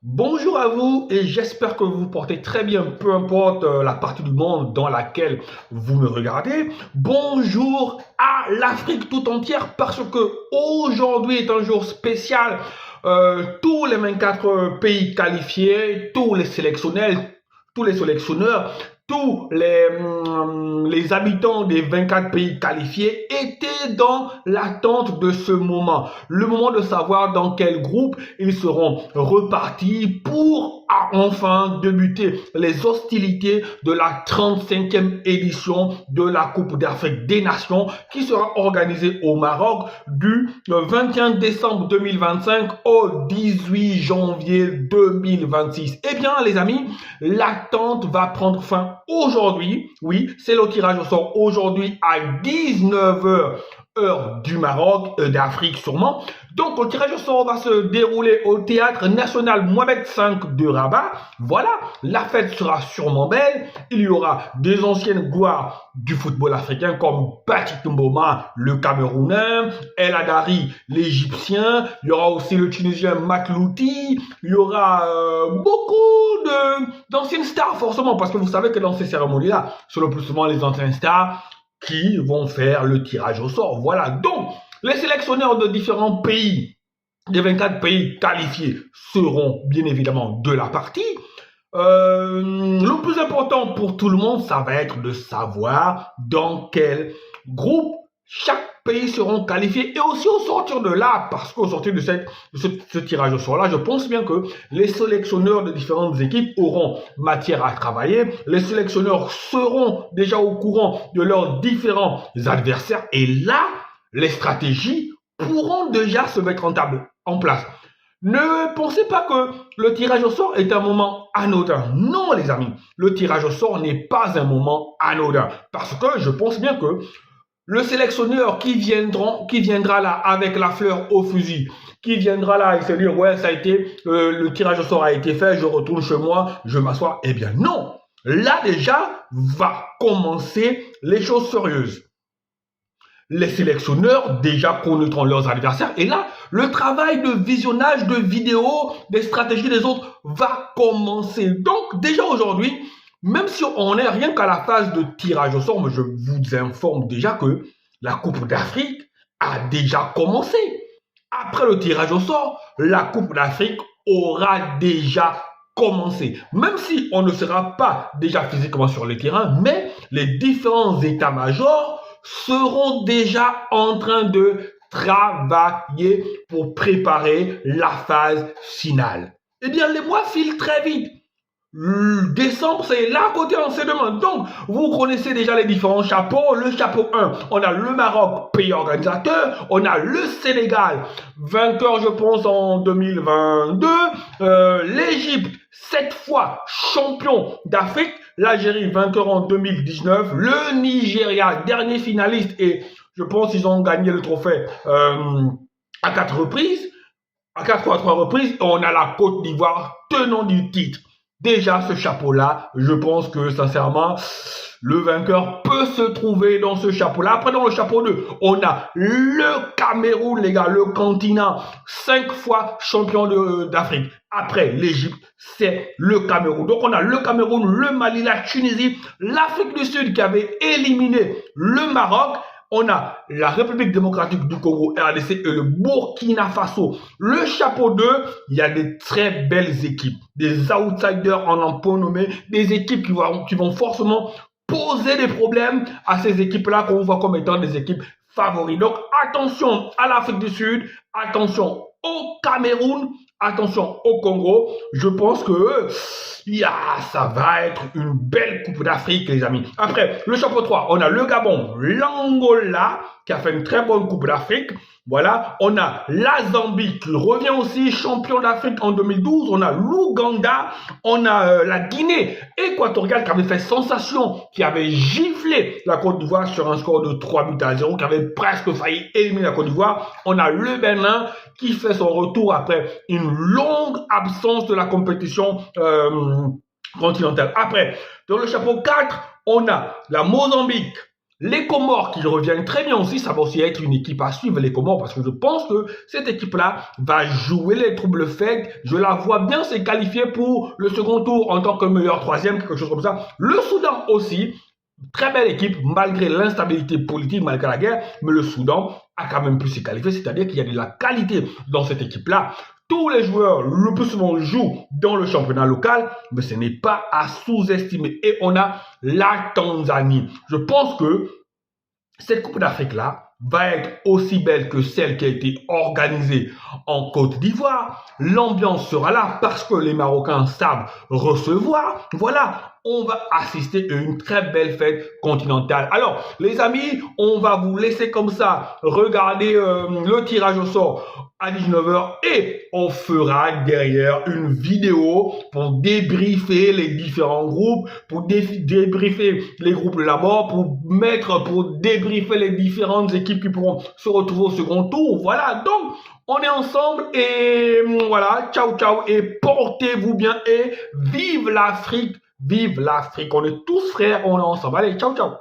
Bonjour à vous et j'espère que vous vous portez très bien, peu importe la partie du monde dans laquelle vous me regardez. Bonjour à l'Afrique tout entière parce que aujourd'hui est un jour spécial. Tous les 24 pays qualifiés, tous les sélectionneurs, les habitants des 24 pays qualifiés étaient dans l'attente de ce moment. Le moment de savoir dans quel groupe ils seront repartis pour enfin débuter les hostilités de la 35e édition de la Coupe d'Afrique des Nations qui sera organisée au Maroc du 21 décembre 2025 au 18 janvier 2026. Eh bien les amis, l'attente va prendre fin aujourd'hui. Oui, c'est le tirage au sort aujourd'hui à 19h heure du Maroc, d'Afrique sûrement. Donc le tirage au sort va se dérouler au Théâtre National Mohamed V de Rabat. Voilà, la fête sera sûrement belle. Il y aura des anciennes gloires du football africain comme Patrick Mboma, le Camerounais, El Hadari, l'Égyptien. Il y aura aussi le Tunisien Maklouti. Il y aura beaucoup d'anciennes stars forcément parce que vous savez que dans ces cérémonies-là, c'est le plus souvent les anciennes stars qui vont faire le tirage au sort. Voilà, donc les sélectionneurs de différents pays, des 24 pays qualifiés, seront bien évidemment de la partie. Le plus important pour tout le monde, ça va être de savoir dans quel groupe chaque pays seront qualifiés et aussi au sortir de là, parce qu'au sortir de ce tirage au sort là, je pense bien que les sélectionneurs de différentes équipes auront matière à travailler. Les sélectionneurs seront déjà au courant de leurs différents adversaires et là, les stratégies pourront déjà se mettre en place. Ne pensez pas que le tirage au sort est un moment anodin. Non, les amis, le tirage au sort n'est pas un moment anodin. Parce que je pense bien que le sélectionneur qui viendra là avec la fleur au fusil, qui viendra là et se dire ouais, ça a été, le tirage au sort a été fait, je retourne chez moi, je m'assois. Eh bien non, là déjà va commencer les choses sérieuses. Les sélectionneurs déjà connaîtront leurs adversaires et là, le travail de visionnage de vidéos, des stratégies des autres va commencer. Donc déjà aujourd'hui, même si on n'est rien qu'à la phase de tirage au sort, mais je vous informe déjà que la Coupe d'Afrique a déjà commencé. Après le tirage au sort, la Coupe d'Afrique aura déjà commencé. Même si on ne sera pas déjà physiquement sur le terrain, mais les différents états-majors seront déjà en train de travailler pour préparer la phase finale. Eh bien, les mois filent très vite. Décembre, c'est là à côté, on se demande. Donc, vous connaissez déjà les différents chapeaux. Le chapeau 1, on a le Maroc, pays organisateur. On a le Sénégal, vainqueur, je pense, en 2022. L'Égypte, 7 fois champion d'Afrique. L'Algérie, vainqueur en 2019. Le Nigeria, dernier finaliste. Et je pense qu'ils ont gagné le trophée à 4 reprises. À 4 ou à 3 reprises. On a la Côte d'Ivoire, tenant du titre. Déjà, ce chapeau-là, je pense que, sincèrement, le vainqueur peut se trouver dans ce chapeau-là. Après, dans le chapeau 2, on a le Cameroun, les gars, le continent, 5 fois champion d'Afrique. Après, l'Égypte, c'est le Cameroun. Donc, on a le Cameroun, le Mali, la Tunisie, l'Afrique du Sud qui avait éliminé le Maroc. On a la République démocratique du Congo, RDC, et le Burkina Faso. Le chapeau 2, il y a des très belles équipes. Des outsiders, on en peut nommer. Des équipes qui vont forcément poser des problèmes à ces équipes-là qu'on voit comme étant des équipes favoris. Donc, attention à l'Afrique du Sud, attention au Cameroun, attention au Congo. Je pense que ça va être une belle Coupe d'Afrique, les amis. Après, le chapeau 3, on a le Gabon, l'Angola, qui a fait une très bonne Coupe d'Afrique. Voilà, on a la Zambie qui revient aussi champion d'Afrique en 2012. On a l'Ouganda, on a la Guinée équatoriale qui avait fait sensation, qui avait giflé la Côte d'Ivoire sur un score de 3-0, qui avait presque failli éliminer la Côte d'Ivoire. On a le Bénin qui fait son retour après une longue absence de la compétition continentale. Après, dans le chapeau 4, on a la Mozambique, Les Comores qui reviennent très bien aussi, ça va aussi être une équipe à suivre, les Comores, parce que je pense que cette équipe-là va jouer les troubles faits. Je la vois bien se qualifier pour le second tour en tant que meilleur troisième, quelque chose comme ça. Le Soudan aussi, très belle équipe, malgré l'instabilité politique, malgré la guerre, mais le Soudan a quand même pu se qualifier, c'est-à-dire qu'il y a de la qualité dans cette équipe-là. Tous les joueurs, le plus souvent, jouent dans le championnat local, mais ce n'est pas à sous-estimer. Et on a la Tanzanie. Je pense que cette Coupe d'Afrique-là va être aussi belle que celle qui a été organisée en Côte d'Ivoire. L'ambiance sera là parce que les Marocains savent recevoir. Voilà, on va assister à une très belle fête continentale. Alors, les amis, on va vous laisser comme ça regarder le tirage au sort à 19h et on fera derrière une vidéo pour débriefer les différents groupes, pour débriefer les groupes de la mort, pour débriefer les différentes équipes qui pourront se retrouver au second tour. Voilà, donc on est ensemble et voilà, ciao ciao et portez-vous bien et vive l'Afrique, on est tous frères, on est ensemble. Allez, ciao ciao.